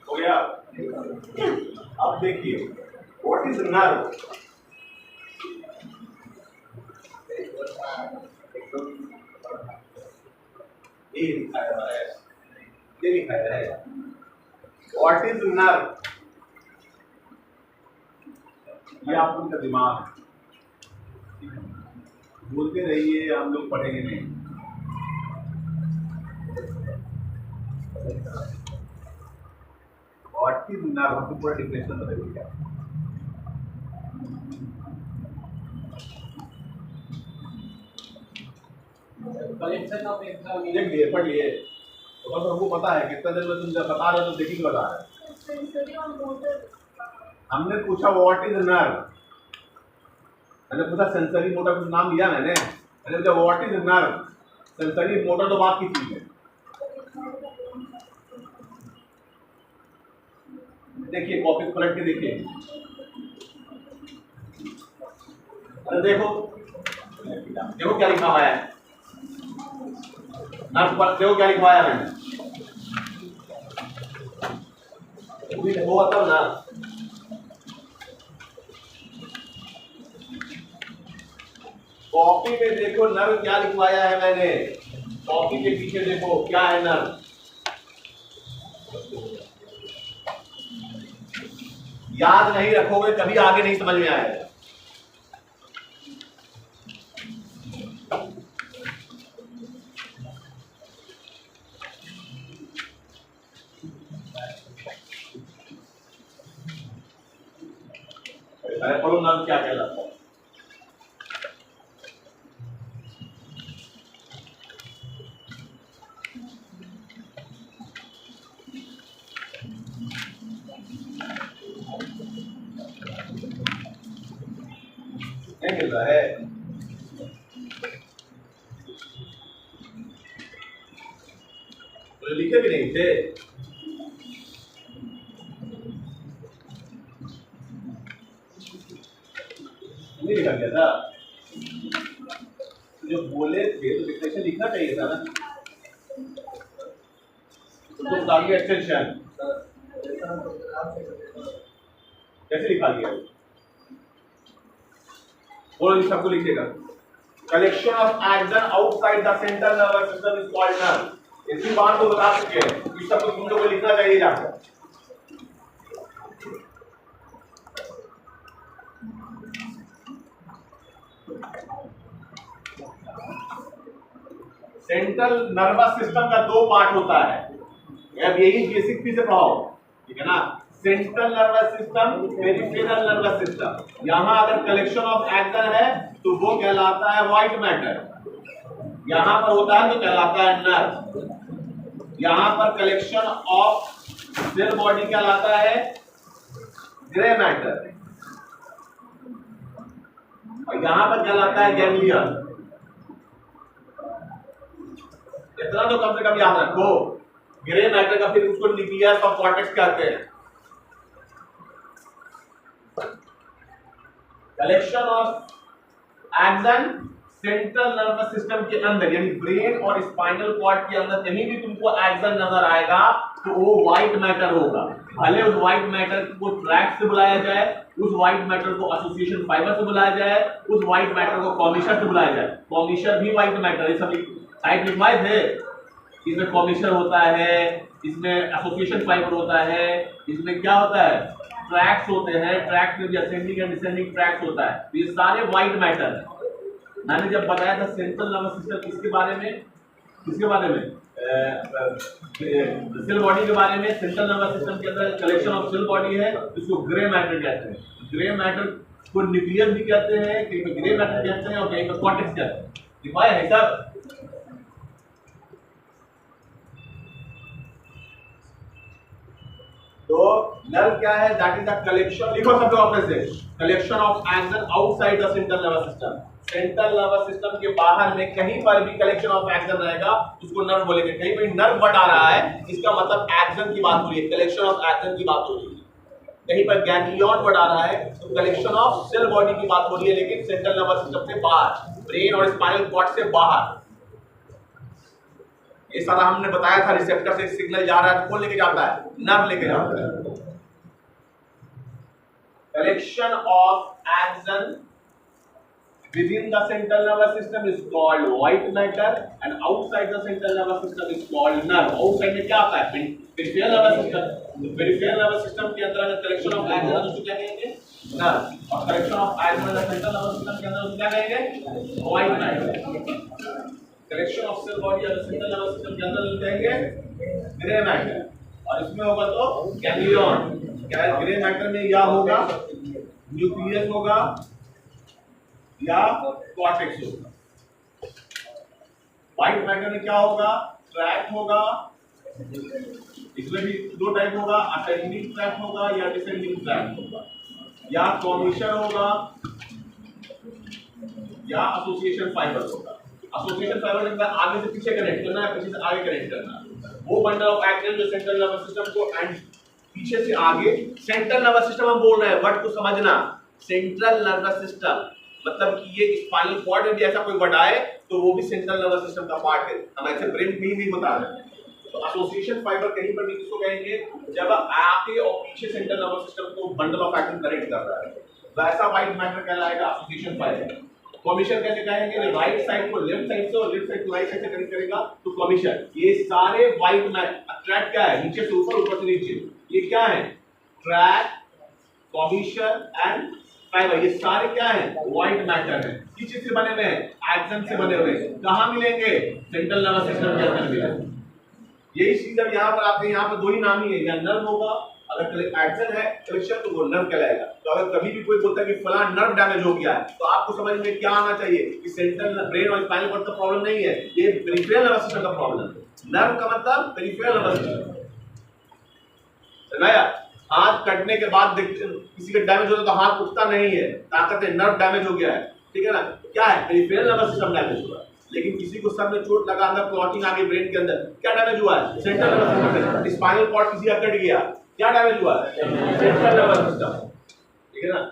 हो गया। अब देखिए व्हाट इज नर्व। ये लिखाया है, ये लिखाया है व्हाट इज नर्व। ये आप लोग का दिमाग है, बोलते रहिए, हम लोग पढ़ेंगे नहीं। व्हाट इज नर्व, हमको पूरा डिफिनेशन बताइए क्या। कलेक्शन ऑफ देख लिए, पढ़ लिए, तो बस हमको पता है कितना देर में तुम जब बता रहे हो तो देखिए बता रहे हो। हमने पूछा व्हाट इज नर्व, मैंने पूछा सेंसरी मोटर, कुछ नाम लिया मैंने पूछा what is nerve. Sensory motor तो बात की चीज है। देखिए कॉपी पलट के देखिए, अरे देखो देखो क्या लिखा हुआ है नर्व पर, देखो क्या लिखवाया मैंने, वो मतलब ना कॉपी में देखो नर्व क्या लिखवाया है मैंने, कॉपी के पीछे देखो क्या है नर्व। याद नहीं रखोगे कभी आगे नहीं समझ में आएगा। पढ़ो नर्व क्या कहलाता है। नहीं मिल रहा है, तो लिखे भी नहीं थे। नहीं लिखा गया था, जो बोले थे तो डिक्टेशन लिखना चाहिए था ना। तो टारगेट एक्सटेंशन कैसे लिखा गया, बोलो इन सबको लिखिएगा। Collection of action outside the central nervous system is called nerve. इसी बात को बता चुके हैं, इस सबको तुम लोगों को लिखना चाहिए जाकर। सेंट्रल नर्वस सिस्टम का दो पार्ट होता है, अब यही बेसिक भी से पढ़ाओ, ठीक है ना। Central nervous system, peripheral nervous system. यहां अगर कलेक्शन ऑफ एक्शन है तो वो कहलाता है व्हाइट मैटर, यहां पर होता है तो कहलाता है नर्व। यहां पर कलेक्शन ऑफ सेल बॉडी कहलाता है ग्रे मैटर, और यहां पर कहलाता है गैंग्लियन। इतना तो कम से कम याद रखो। ग्रे मैटर का फिर उसको न्यूक्लियस ऑफ कॉर्टेक्स कहते हैं। Collection of action central nervous system के अंदर यानी ब्रेन और स्पाइनल कॉर्ड के अंदर कहीं भी तुमको एक्सन नजर आएगा तो वो व्हाइट मैटर होगा। भले उस व्हाइट मैटर को ट्रैक से बुलाया जाए, उस व्हाइट मैटर को एसोसिएशन फाइबर से बुलाया जाए, उस व्हाइट मैटर को कॉमिशर से बुलाया जाए। कॉमिशर भी व्हाइट मैटर, ये सब साइड लिखवाए थे। इसमें कॉमिशर होता है, इसमें एसोसिएशन फाइबर होता है, इसमें क्या होता है, ट्रैक्स होते हैं, ट्रैक्स में भी असेंडिंग एंड डिसेंडिंग ट्रैक्स होता है। तो ये सारे व्हाइट मैटर है। मैंने जब बताया था सेंट्रल नर्वस सिस्टम किसके बारे में, सेल बॉडी के बारे में। सेंट्रल नर्वस सिस्टम के अंदर कलेक्शन ऑफ सेल बॉडी है, जिसको ग्रे मैटर कहते हैं। ग्रे मैटर को न्यूक्लियस भी कहते हैं, कहीं पे ग्रे मैटर कहते हैं और कहीं पे कॉर्टेक्स कहते हैं। दिखाया है सब। तो नर्व क्या है? दैट इज द कलेक्शन, लिखो सब लोग अपने से, collection of action outside the central nervous system. Central nervous system के बाहर में कहीं पर भी कलेक्शन ऑफ एक्शन रहेगा उसको नर्व बोलेंगे। कहीं पर नर्व वर्ड आ रहा है इसका मतलब एक्शन की बात हो रही है, कलेक्शन ऑफ एक्शन की बात हो रही है। कहीं पर गैंग्लियन वर्ड आ रहा है तो कलेक्शन ऑफ सेल बॉडी की बात हो रही है, लेकिन सेंट्रल नर्वस सिस्टम से बाहर, ब्रेन और स्पाइनल कॉर्ड से बाहर। ये सारा हमने बताया था, रिसेप्टर से सिग्नल जा रहा है तो कौन लेके जाता है? नर्व लेके जाता है। Collection of action within the central nervous system is called white matter and outside the central nervous system is called nerve। outside में क्या आता है? peripheral nervous system। peripheral nervous system के अंदर अगर collection of axon है तो उसको क्या कहेंगे? nerve। और collection of axon है central nervous system के अंदर उसको क्या कहेंगे? white matter। collection of cell body अगर central nervous system के अंदर उसको कहेंगे gray matter। और इसमें होगा तो ganglion। क्या gray matter में या होगा न्यूक्लियस होगा या कॉर्टेक्स होगा। व्हाइट मैटर में क्या होगा? ट्रैक्ट होगा। इसमें भी दो टाइप होगा, असेंडिंग ट्रैक्ट होगा या डिसेंडिंग ट्रैक्ट होगा, या कॉमिशर होगा या एसोसिएशन फाइबर होगा। एसोसिएशन फाइबर मतलब आगे से पीछे कनेक्ट करना है, पीछे से आगे कनेक्ट करना। वो बंडल ऑफ एक्शन जो सेंट्रल नर्वस सिस्टम को एंड पीछे से आगे, सेंट्रल नर्वस सिस्टम हम बोल रहे हैं, वर्ड को समझना। सेंट्रल नर्वस सिस्टम मतलब कि ये स्पाइनल कॉर्ड में भी ऐसा कोई वर्ड आए तो वो भी सेंट्रल नर्वस सिस्टम का पार्ट है। हम ऐसे ब्रेन में ही नहीं बता रहे हैं। तो एसोसिएशन फाइबर कहीं पर भी किसको कहेंगे? जब आगे और पीछे सेंट्रल नर्वस सिस्टम को बंडल ऑफ एक्शन कनेक्ट कर रहा है, वैसा व्हाइट मैटर कहलाएगा एसोसिएशन फाइबर। कॉमिशर कैसे कहेंगे? राइट साइड को लेफ्ट साइड से और लेफ्ट साइड को राइट साइड से कनेक्ट करेगा तो कॉमिशर। ये सारे व्हाइट मैटर, ट्रैक क्या है? नीचे से ऊपर, ऊपर से नीचे। ये क्या है? ट्रैक, कॉमिशर एंड फाइबर, ये सारे क्या है? व्हाइट मैटर है। किस चीज से बने हुए हैं? एक्सन से बने हुए हैं। कहां मिलेंगे? सेंट्रल नर्वस सिस्टम के अंदर मिलेंगे। यही चीज जब यहाँ पर आते हैं, यहाँ पर दो ही नाम ही है, या नर्व होगा, अगर एक्शन है कलेक्शन तो वो नर्व कहलाएगा। तो अगर कभी भी कोई बोलता है कि फलां नर्व डैमेज हो गया है तो आपको समझ में क्या आना चाहिए कि सेंट्रल ब्रेन और स्पाइनल कॉर्ड का प्रॉब्लम नहीं है, ये पेरिफेरल नर्वस सिस्टम का प्रॉब्लम है। नर्व का मतलब पेरिफेरल नर्वस सिस्टम। समझाया? हाथ कटने के बाद किसी का डैमेज होता है तो हाथ उठता नहीं है, ताकत है, नर्व डैमेज हो गया है, ठीक है ना? क्या है? पेरिफेरल नर्वस सिस्टम डैमेज हुआ है। लेकिन किसी को सर में चोट लगा, अंदर क्लॉटिंग आ गई ब्रेन के अंदर, क्या डैमेज हुआ है? Central nervous system. Spinal cord किसी का कट गया, क्या डैमेज हुआ है? सेंट्रल नर्वस सिस्टम, ठीक है ना?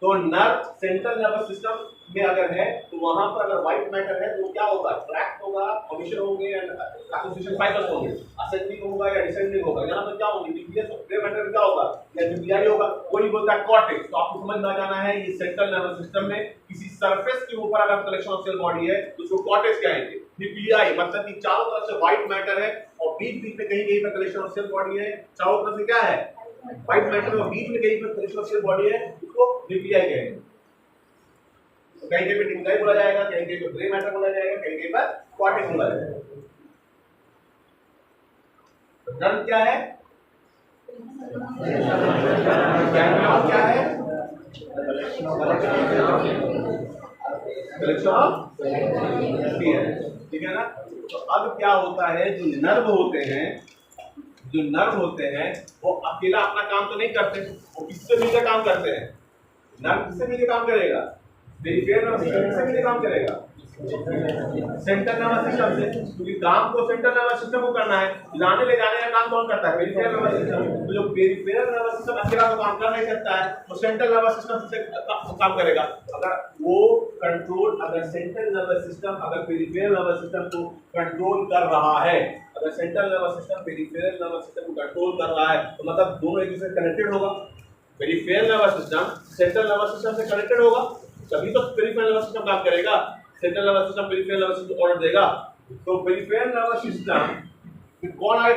तो नर्व सेंट्रल नर्वस सिस्टम में अगर है तो वहां पर अगर व्हाइट मैटर है तो क्या होगा? ट्रैक्ट होगा, कॉमिशर होंगे, एसोसिएशन फाइबर्स होंगे, असेंडिंग होगा या डिसेंडिंग होगा। यहाँ पर क्या होंगे? न्यूक्लियस ऑफ ग्रे मैटर क्या होगा? या न्यूक्लियाई होगा। कोई बोलता है कॉर्टेक्स। तो आपको समझ में आ जाना है ये सेंट्रल नर्वस सिस्टम में किसी सरफेस के ऊपर अगर कलेक्शन ऑफ सेल बॉडी है तो उसको कॉर्टेक्स कहेंगे। न्यूक्लियाई मतलब कि चारों तरफ से व्हाइट मैटर है और बीच बीच में कहीं कहीं पर कलेक्शन ऑफ सेल बॉडी है। चारों तरफ से क्या है? व्हाइट मैटर और बीच में कहीं पर कलेक्शन ऑफ सेल बॉडी है, उसको न्यूक्लियाई कहेंगे। कहीं कहीं पे न्यूक्लियाई बोला जाएगा, कहीं कहीं पे ग्रे मैटर बोला जाएगा, कहीं कहीं पर कॉर्टेक्स बोला जाएगा। नर्व क्या है? गैंग्लियन क्या है? कलेक्शन ऑफ स्फीयर, ठीक है ना? तो अब क्या होता है, जो नर्व होते हैं वो अकेला अपना काम तो नहीं करते, वो किससे मिलकर काम करते हैं? नर्व किससे मिलकर काम करेगा? पेरिफेरल नर्वस सिस्टम से मिलकर काम करेगा। सेंट्रल नर्वस सिस्टम से, क्योंकि काम तो सेंट्रल नर्वस सिस्टम को करना है, लाने ले जाने का काम कौन करता है? Peripheral nervous system. तो जो पेरिफेरल नर्वस सिस्टम अकेला तो काम कर नहीं सकता है, तो सेंट्रल नर्वस सिस्टम से काम करेगा। अगर वो कंट्रोल, अगर सेंट्रल नर्वस सिस्टम अगर पेरिफेरल नर्वस सिस्टम को कंट्रोल कर रहा है, अगर central nervous system peripheral nervous system को कंट्रोल कर रहा है, तो मतलब दोनों एक दूसरे से कनेक्टेड होगा। Peripheral nervous system central nervous system से कनेक्टेड होगा, तभी तो पेरिफेरल नर्वस सिस्टम काम करेगा। Central nervous system peripheral nervous system order देगा। तो पेरिफेरल नर्वस सिस्टम कौन आगे